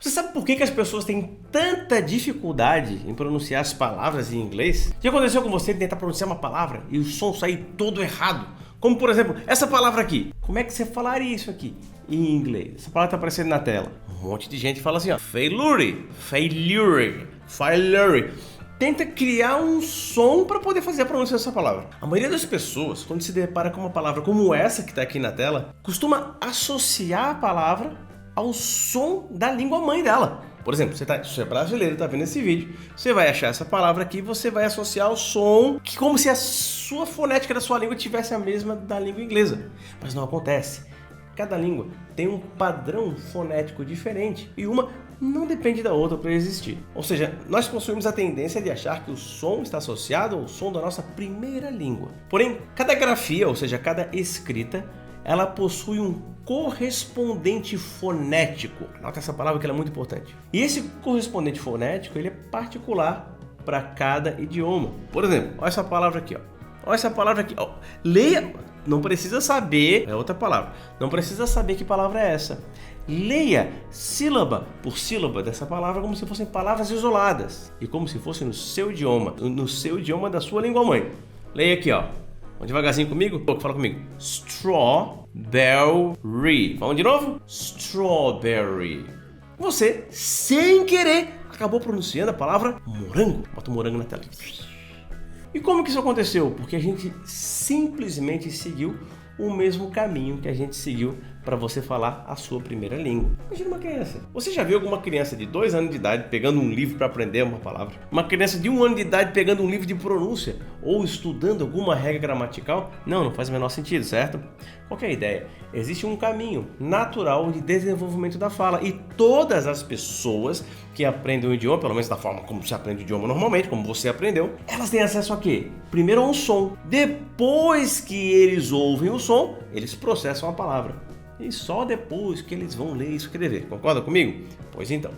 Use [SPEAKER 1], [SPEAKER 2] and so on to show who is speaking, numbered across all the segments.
[SPEAKER 1] Você sabe por que as pessoas têm tanta dificuldade em pronunciar as palavras em inglês? Já aconteceu com você tentar pronunciar uma palavra e o som sair todo errado? Como por exemplo, essa palavra aqui. Como é que você falaria isso aqui em inglês? Essa palavra está aparecendo na tela. Um monte de gente fala assim, ó, failure. Tenta criar um som para poder fazer a pronúncia dessa palavra. A maioria das pessoas, quando se depara com uma palavra como essa que está aqui na tela, costuma associar a palavra ao som da língua mãe dela. Por exemplo, se você é brasileiro e está vendo esse vídeo, você vai achar essa palavra aqui e você vai associar o som como se a sua fonética da sua língua tivesse a mesma da língua inglesa. Mas não acontece. Cada língua tem um padrão fonético diferente e uma não depende da outra para existir. Ou seja, nós possuímos a tendência de achar que o som está associado ao som da nossa primeira língua. Porém, cada grafia, ou seja, cada escrita, ela possui um correspondente fonético. Anota essa palavra que ela é muito importante. E esse correspondente fonético, ele é particular para cada idioma. Por exemplo, olha essa palavra aqui, ó. Olha essa palavra aqui, ó. Leia, não precisa saber, é outra palavra. Não precisa saber que palavra é essa. Leia sílaba por sílaba dessa palavra como se fossem palavras isoladas e como se fosse no seu idioma da sua língua mãe. Leia aqui, ó. Vamos devagarzinho comigo? Fala comigo. Strawberry. Vamos de novo? Strawberry. Você, sem querer, acabou pronunciando a palavra morango. Bota o morango na tela. E como que isso aconteceu? Porque a gente simplesmente seguiu o mesmo caminho que a gente seguiu para você falar a sua primeira língua. Imagina uma criança. Você já viu alguma criança de 2 anos de idade pegando um livro para aprender uma palavra? Uma criança de 1 ano de idade pegando um livro de pronúncia ou estudando alguma regra gramatical? Não faz o menor sentido, certo? Qual que é a ideia? Existe um caminho natural de desenvolvimento da fala e todas as pessoas que aprendem o idioma, pelo menos da forma como se aprende o idioma normalmente, como você aprendeu, elas têm acesso a quê? Primeiro a um som. Depois que eles ouvem o som, eles processam a palavra. E só depois que eles vão ler e escrever. Concorda comigo? Pois então,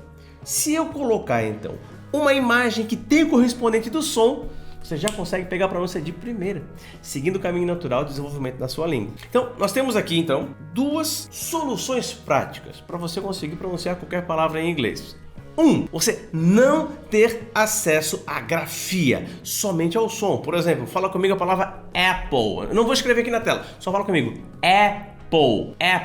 [SPEAKER 1] se eu colocar então uma imagem que tem o correspondente do som, você já consegue pegar a pronúncia de primeira, seguindo o caminho natural de desenvolvimento da sua língua. Então, nós temos aqui então 2 soluções práticas para você conseguir pronunciar qualquer palavra em inglês. Você não ter acesso à grafia, somente ao som. Por exemplo, fala comigo a palavra Apple. Eu não vou escrever aqui na tela, só fala comigo. Apple. É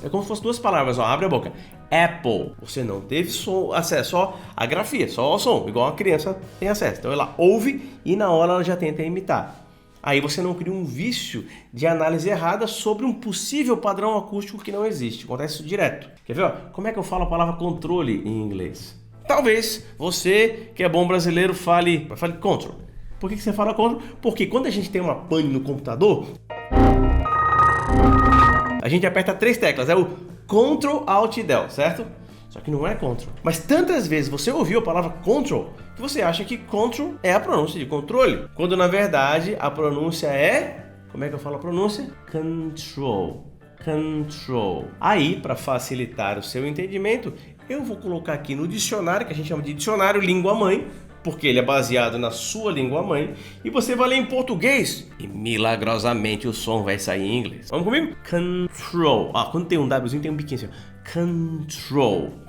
[SPEAKER 1] como se fossem 2 palavras, ó, abre a boca. Apple. Você não teve acesso à grafia, só ao som, igual uma criança tem acesso. Então ela ouve e na hora ela já tenta imitar. Aí você não cria um vício de análise errada sobre um possível padrão acústico que não existe. Acontece isso direto. Quer ver? Ó? Como é que eu falo a palavra controle em inglês? Talvez você, que é bom brasileiro, fale control. Por que você fala control? Porque quando a gente tem uma pane no computador, a gente aperta 3 teclas. É o Ctrl, Alt e Del, certo? Só que não é control. Mas tantas vezes você ouviu a palavra control que você acha que control é a pronúncia de controle. Quando na verdade a pronúncia é... Como é que eu falo a pronúncia? Control. Aí, para facilitar o seu entendimento, eu vou colocar aqui no dicionário, que a gente chama de dicionário língua-mãe, porque ele é baseado na sua língua-mãe, e você vai ler em português e milagrosamente o som vai sair em inglês. Vamos comigo? Control. Quando tem um Wzinho tem um biquinho assim.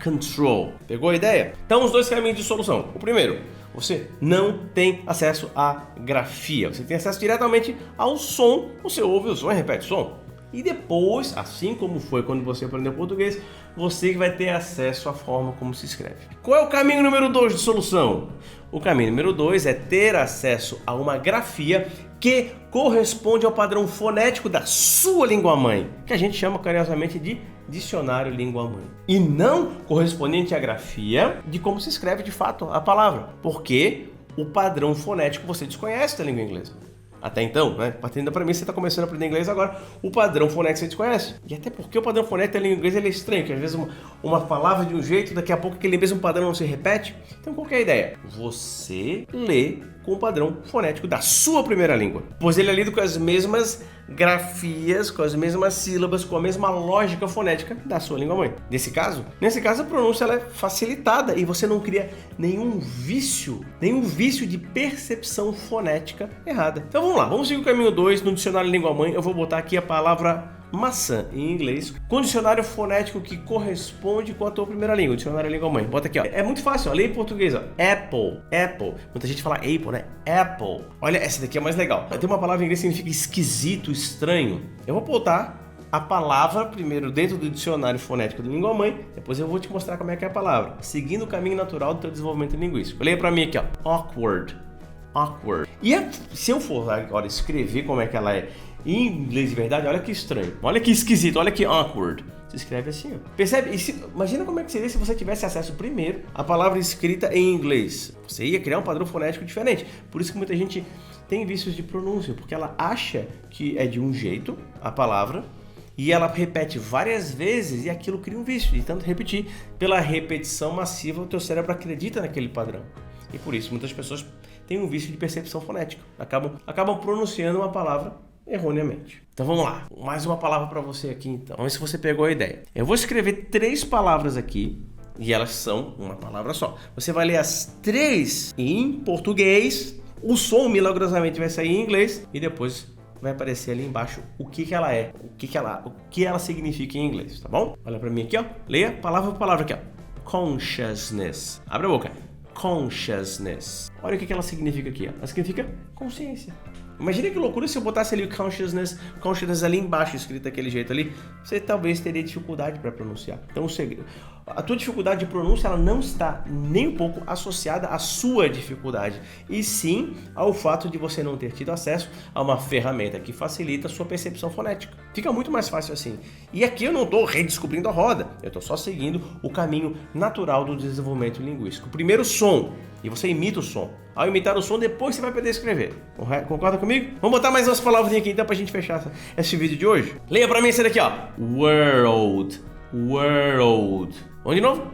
[SPEAKER 1] Control. Pegou a ideia? Então, os 2 caminhos de solução. O primeiro, você não tem acesso à grafia. Você tem acesso diretamente ao som. Você ouve o som e repete o som. E depois, assim como foi quando você aprendeu português, você vai ter acesso à forma como se escreve. Qual é o caminho número 2 de solução? O caminho número 2 é ter acesso a uma grafia que corresponde ao padrão fonético da sua língua-mãe, que a gente chama carinhosamente de dicionário língua-mãe. E não correspondente à grafia de como se escreve de fato a palavra, porque o padrão fonético você desconhece da língua inglesa. Até então, né? Partindo da premissa, você está começando a aprender inglês agora, o padrão fonético você desconhece. E até porque o padrão fonético da língua inglesa é estranho, que às vezes uma palavra de um jeito, daqui a pouco aquele mesmo padrão não se repete. Então qual que é a ideia? Você lê com o padrão fonético da sua primeira língua, pois ele é lido com as mesmas grafias, com as mesmas sílabas, com a mesma lógica fonética da sua língua-mãe. Nesse caso a pronúncia ela é facilitada e você não cria nenhum vício de percepção fonética errada. Então vamos lá, vamos seguir o caminho 2 no dicionário língua-mãe. Eu vou botar aqui a palavra maçã em inglês com o dicionário fonético que corresponde com a tua primeira língua, o dicionário língua mãe. Bota aqui, ó. É muito fácil, ó. Lê em português, ó. Apple, apple. Muita gente fala apple, né? Apple. Olha, essa daqui é mais legal. Tem uma palavra em inglês que significa esquisito, estranho. Eu vou botar a palavra primeiro dentro do dicionário fonético da língua mãe, depois eu vou te mostrar como é que é a palavra, seguindo o caminho natural do teu desenvolvimento linguístico. Leia pra mim aqui, ó. Awkward. Awkward. E se eu for agora escrever como é que ela é em inglês de verdade, olha que estranho, olha que esquisito, olha que awkward. Se escreve assim, ó. Percebe? Imagina como é que seria se você tivesse acesso primeiro à palavra escrita em inglês. Você ia criar um padrão fonético diferente. Por isso que muita gente tem vícios de pronúncia, porque ela acha que é de um jeito a palavra e ela repete várias vezes e aquilo cria um vício. De tanto repetir, pela repetição massiva, o teu cérebro acredita naquele padrão. E por isso muitas pessoas têm um vício de percepção fonética. Acabam pronunciando uma palavra erroneamente. Então vamos lá. Mais uma palavra para você aqui então. Vamos ver se você pegou a ideia. Eu vou escrever 3 palavras aqui e elas são uma palavra só. Você vai ler as 3 em português, o som milagrosamente vai sair em inglês e depois vai aparecer ali embaixo o que ela é, o que ela significa em inglês, tá bom? Olha para mim aqui, ó. Leia palavra por palavra aqui, ó. Consciousness. Abre a boca. Consciousness. Olha o que ela significa aqui, ó. Ela significa consciência. Imagina que loucura se eu botasse ali o consciousness ali embaixo, escrito daquele jeito ali, você talvez teria dificuldade para pronunciar. Então o segredo, a tua dificuldade de pronúncia, ela não está nem um pouco associada à sua dificuldade, e sim ao fato de você não ter tido acesso a uma ferramenta que facilita a sua percepção fonética. Fica muito mais fácil assim. E aqui eu não estou redescobrindo a roda, eu estou só seguindo o caminho natural do desenvolvimento linguístico. Primeiro som, e você imita o som. Ao imitar o som, depois você vai poder escrever. Concorda comigo? Vamos botar mais umas palavrinhas aqui então pra gente fechar esse vídeo de hoje. Leia pra mim esse daqui, ó. World. World. Vamos de novo?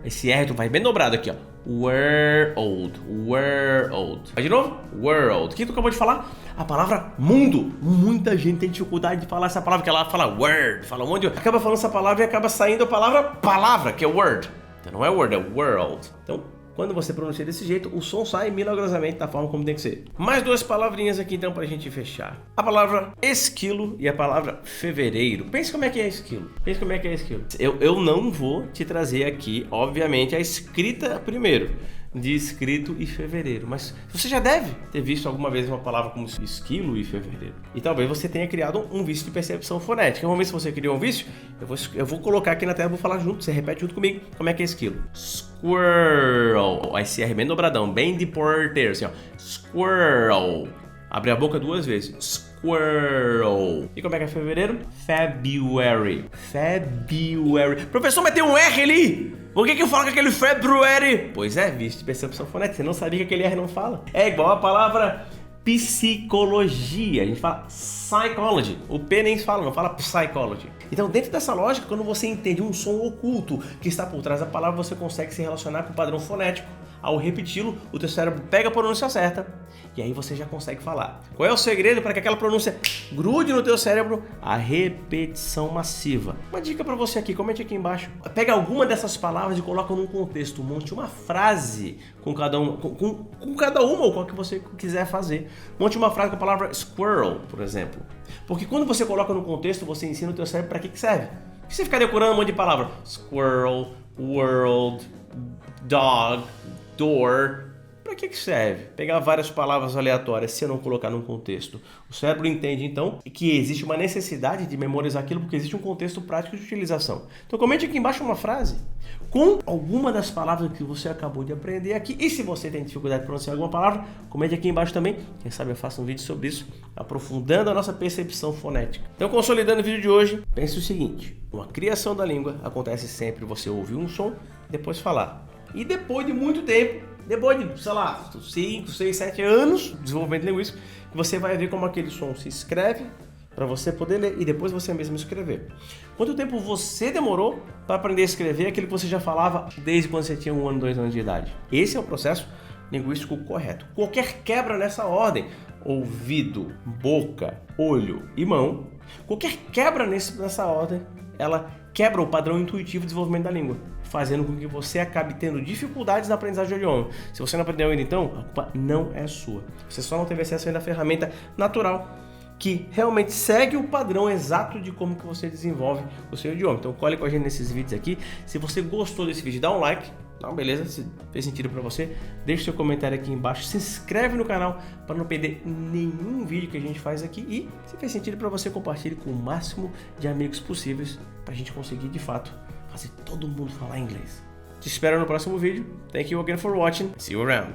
[SPEAKER 1] Esse R tu vai bem dobrado aqui, ó. World. World. Vai de novo? World. O que tu acabou de falar? A palavra mundo. Muita gente tem dificuldade de falar essa palavra, que ela fala word, fala um monte de... Acaba falando essa palavra e acaba saindo a palavra, que é word. Então não é word, é world. Então, quando você pronuncia desse jeito, o som sai milagrosamente da forma como tem que ser. Mais 2 palavrinhas aqui então pra gente fechar. A palavra esquilo e a palavra fevereiro. Pense como é que é esquilo. Eu não vou te trazer aqui, obviamente, a escrita primeiro, de escrito e fevereiro. Mas você já deve ter visto alguma vez uma palavra como esquilo e fevereiro. E talvez você tenha criado um vício de percepção fonética. Vamos ver se você criou um vício. Eu vou colocar aqui na tela, vou falar junto. Você repete junto comigo. Como é que é esquilo? Squirrel. Esse R bem dobradão, bem de porteiro, assim, ó. Squirrel. Abre a boca 2 vezes. Squirrel. E como é que é fevereiro? February. Professor, mas tem um R ali! Por que eu falo com aquele February? Pois é, vício de percepção fonética. Você não sabia que aquele R não fala. É igual a palavra psicologia. A gente fala psychology. O P nem fala, não fala psychology. Então, dentro dessa lógica, quando você entende um som oculto que está por trás da palavra, você consegue se relacionar com o padrão fonético. Ao repeti-lo, o teu cérebro pega a pronúncia certa e aí você já consegue falar. Qual é o segredo para que aquela pronúncia grude no teu cérebro? A repetição massiva. Uma dica para você aqui, comente aqui embaixo. Pega alguma dessas palavras e coloca num contexto. Monte uma frase com cada uma, com cada uma ou com a que você quiser fazer. Monte uma frase com a palavra squirrel, por exemplo. Porque quando você coloca no contexto, você ensina o teu cérebro para que serve. Por que você ficar decorando um monte de palavra? Squirrel, world, dog, door. Para que serve? Pegar várias palavras aleatórias se eu não colocar num contexto. O cérebro entende então que existe uma necessidade de memorizar aquilo porque existe um contexto prático de utilização. Então comente aqui embaixo uma frase com alguma das palavras que você acabou de aprender aqui. E se você tem dificuldade de pronunciar alguma palavra, comente aqui embaixo também. Quem sabe eu faço um vídeo sobre isso, aprofundando a nossa percepção fonética. Então, consolidando o vídeo de hoje, pense o seguinte: uma criação da língua acontece sempre você ouvir um som e depois falar. E depois de muito tempo, depois de, sei lá, 5, 6, 7 anos de desenvolvimento linguístico, você vai ver como aquele som se escreve para você poder ler e depois você mesmo escrever. Quanto tempo você demorou para aprender a escrever aquilo que você já falava desde quando você tinha 1 ano, 2 anos de idade? Esse é o processo linguístico correto. Qualquer quebra nessa ordem, ouvido, boca, olho e mão, qualquer quebra nessa ordem, ela quebra o padrão intuitivo de desenvolvimento da língua, fazendo com que você acabe tendo dificuldades na aprendizagem do idioma. Se você não aprendeu ainda, então, a culpa não é sua. Você só não teve acesso ainda à ferramenta natural que realmente segue o padrão exato de como que você desenvolve o seu idioma. Então cole com a gente nesses vídeos aqui. Se você gostou desse vídeo, dá um like. Então, beleza? Se fez sentido para você, deixe seu comentário aqui embaixo, se inscreve no canal para não perder nenhum vídeo que a gente faz aqui e, se fez sentido para você, compartilhe com o máximo de amigos possíveis para a gente conseguir, de fato, fazer todo mundo falar inglês. Te espero no próximo vídeo. Thank you again for watching. See you around.